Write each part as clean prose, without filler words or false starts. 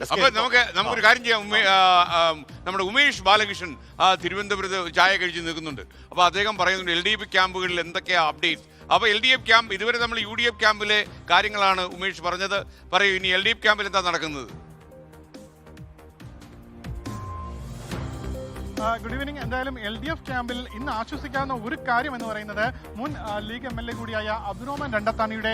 അപ്പൊ നമുക്കൊരു കാര്യം ചെയ്യാം. നമ്മുടെ ഉമേഷ് ബാലകൃഷ്ണൻ തിരുവനന്തപുരത്ത് ചായ കഴിച്ച് നിൽക്കുന്നുണ്ട്. അപ്പൊ അദ്ദേഹം പറയുന്നുണ്ട് LDF ക്യാമ്പുകളിൽ എന്തൊക്കെയാ അപ്ഡേറ്റ്സ്. അപ്പൊ LDF ക്യാമ്പ് ഇതുവരെ നമ്മൾ UDF ക്യാമ്പിലെ കാര്യങ്ങളാണ് ഉമേഷ് പറഞ്ഞത്. പറയൂ, ഇനി LDF ക്യാമ്പിൽ എന്താ നടക്കുന്നത്? Good evening. എന്തായാലും LDF ക്യാമ്പിൽ ഇന്ന് ആശ്വസിക്കാവുന്ന ഒരു കാര്യം എന്ന് പറയുന്നത് മുൻ ലീഗ് MLA കൂടിയായ അബ്ദുറഹ്മാൻ രണ്ടത്താണിയുടെ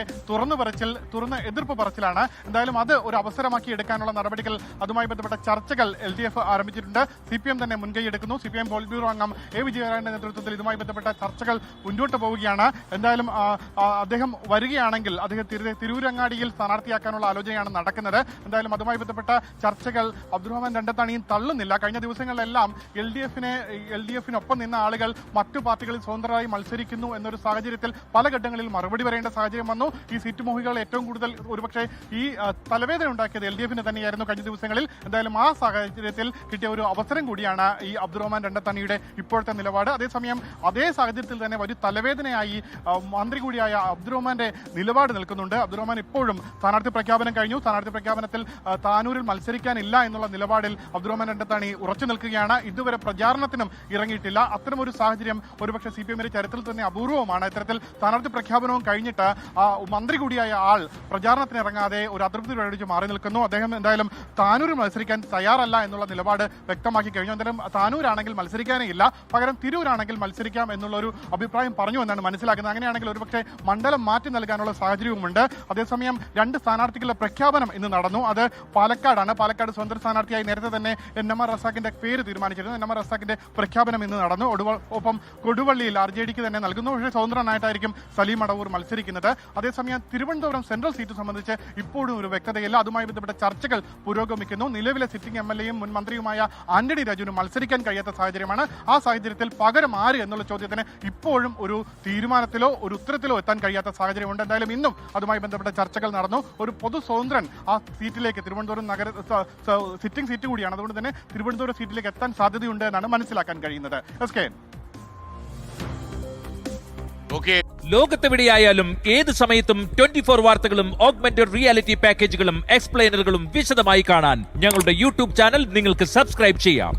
തുറന്ന എതിർപ്പ് പറച്ചിലാണ്. എന്തായാലും അത് ഒരു അവസരമാക്കി എടുക്കാനുള്ള നടപടികൾ, അതുമായി ബന്ധപ്പെട്ട ചർച്ചകൾ LDF ആരംഭിച്ചിട്ടുണ്ട്. CPM തന്നെ മുൻകൈയെടുക്കുന്നു. CPM പോളിറ്റ് ബ്യൂറോ അംഗം A. വിജയരാഘവന്റെ നേതൃത്വത്തിൽ ഇതുമായി ബന്ധപ്പെട്ട ചർച്ചകൾ മുന്നോട്ട് പോവുകയാണ്. എന്തായാലും അദ്ദേഹം വരികയാണെങ്കിൽ അദ്ദേഹം തിരൂരങ്ങാടിയിൽ സ്ഥാനാർത്ഥിയാക്കാനുള്ള ആലോചനയാണ് നടക്കുന്നത്. എന്തായാലും അതുമായി ബന്ധപ്പെട്ട ചർച്ചകൾ അബ്ദുറഹ്മാൻ രണ്ടത്താണിയും തള്ളുന്നില്ല. കഴിഞ്ഞ ദിവസങ്ങളിലെല്ലാം LDF-നൊപ്പം നിന്ന ആളുകൾ മറ്റു പാർട്ടികളിൽ സ്വതന്ത്രമായി മത്സരിക്കുന്നു എന്നൊരു സാഹചര്യത്തിൽ പല ഘട്ടങ്ങളിൽ മറുപടി പറയേണ്ട സാഹചര്യം വന്നു. ഈ സീറ്റ് മോഹികൾ ഏറ്റവും കൂടുതൽ ഒരുപക്ഷെ ഈ തലവേദന ഉണ്ടാക്കിയത് LDF-ന് തന്നെയായിരുന്നു കഴിഞ്ഞ ദിവസങ്ങളിൽ. എന്തായാലും ആ സാഹചര്യത്തിൽ കിട്ടിയ ഒരു അവസരം കൂടിയാണ് ഈ അബ്ദുറഹ്മാൻ രണ്ടത്താണിയുടെ ഇപ്പോഴത്തെ നിലപാട്. അതേസമയം അതേ സാഹചര്യത്തിൽ തന്നെ ഒരു തലവേദനയായി മന്ത്രി കൂടിയായ അബ്ദുറഹ്മാന്റെ നിലപാട് നിൽക്കുന്നുണ്ട്. അബ്ദുറഹ്മാൻ ഇപ്പോഴും സ്ഥാനാർത്ഥി പ്രഖ്യാപനം കഴിഞ്ഞു. സ്ഥാനാർത്ഥി പ്രഖ്യാപനത്തിൽ താനൂരിൽ മത്സരിക്കാനില്ല എന്നുള്ള നിലപാടിൽ അബ്ദുറഹ്മാൻ രണ്ടത്താണി ഉറച്ചു നിൽക്കുകയാണ്. ഇതുവരെ പ്രചാരണത്തിനും ഇറങ്ങിയിട്ടില്ല. അത്തരമൊരു സാഹചര്യം ഒരുപക്ഷെ CPM-ന്റെ ചരിത്രത്തിൽ തന്നെ അപൂർവമാണ്. ഇത്തരത്തിൽ സ്ഥാനാർത്ഥി പ്രഖ്യാപനവും കഴിഞ്ഞിട്ട് മന്ത്രി കൂടിയായ ആൾ പ്രചാരണത്തിന് ഇറങ്ങാതെ ഒരു അതൃപ്തി പ്രകടിപ്പിച്ച് മാറി നിൽക്കുന്നു. അദ്ദേഹം എന്തായാലും താനൂരിൽ മത്സരിക്കാൻ തയ്യാറല്ല എന്നുള്ള നിലപാട് വ്യക്തമാക്കി കഴിഞ്ഞു. എന്തായാലും താനൂരാണെങ്കിൽ മത്സരിക്കാനേ ഇല്ല, പകരം തിരൂരാണെങ്കിൽ മത്സരിക്കാം എന്നുള്ള ഒരു അഭിപ്രായം പറഞ്ഞു എന്നാണ് മനസ്സിലാക്കുന്നത്. അങ്ങനെയാണെങ്കിൽ ഒരുപക്ഷെ മണ്ഡലം മാറ്റി നൽകാനുള്ള സാഹചര്യവുമുണ്ട്. അതേസമയം 2 സ്ഥാനാർത്ഥികളുടെ പ്രഖ്യാപനം ഇന്ന് നടന്നു. അത് പാലക്കാടാണ്. പാലക്കാട് സ്വതന്ത്ര സ്ഥാനാർത്ഥിയായി നേരത്തെ തന്നെ NMR റസാഖിന്റെ പേര് തീരുമാനിച്ചിരുന്നു. NMR റസാഖിന്റെ പ്രഖ്യാപനം ഇന്ന് നടന്നു. ഒപ്പം കൊടുവള്ളിയിൽ RJDക്ക് തന്നെ നൽകുന്നു. പക്ഷേ സ്വതന്ത്രനായിട്ടായിരിക്കും സലീം അടവൂർ മത്സരിക്കുന്നത്. അതേസമയം തിരുവനന്തപുരം സെൻട്രൽ സീറ്റ് സംബന്ധിച്ച് ഇപ്പോഴും ഒരു വ്യക്തതയില്ല. അതുമായി ബന്ധപ്പെട്ട ചർച്ചകൾ പുരോഗമിക്കുന്നു. നിലവിലെ സിറ്റിംഗ് MLA-യും മുൻ മന്ത്രിയുമായ ആന്റണി രാജുവിന് മത്സരിക്കാൻ കഴിയാത്ത സാഹചര്യമാണ്. ആ സാഹചര്യത്തിൽ പകരം ആര് എന്നുള്ള ചോദ്യത്തിന് ഇപ്പോഴും ഒരു തീരുമാനത്തിലോ ഒരു ഉത്തരത്തിലോ എത്താൻ കഴിയാത്ത സാഹചര്യമുണ്ട്. എന്തായാലും ഇന്നും അതുമായി ബന്ധപ്പെട്ട ചർച്ചകൾ നടന്നു. ഒരു പൊതു സ്വതന്ത്രൻ ആ സീറ്റിലേക്ക്, തിരുവനന്തപുരം നഗര സിറ്റിംഗ് സീറ്റ് കൂടിയാണ്, അതുകൊണ്ട് തന്നെ തിരുവനന്തപുരം സീറ്റിലേക്ക് എത്താൻ സാധ്യതയുണ്ട് എന്നാണ് മനസ്സിലാക്കാൻ കഴിയുന്നത്. ലോകത്തെവിടെയായാലും ഏത് സമയത്തും 24 വാർത്തകളും ഓഗ്മെന്റഡ് റിയാലിറ്റി പാക്കേജുകളും എക്സ്പ്ലെയിനറുകളും വിശദമായി കാണാൻ ഞങ്ങളുടെ YouTube ചാനൽ നിങ്ങൾക്ക് സബ്സ്ക്രൈബ് ചെയ്യാം.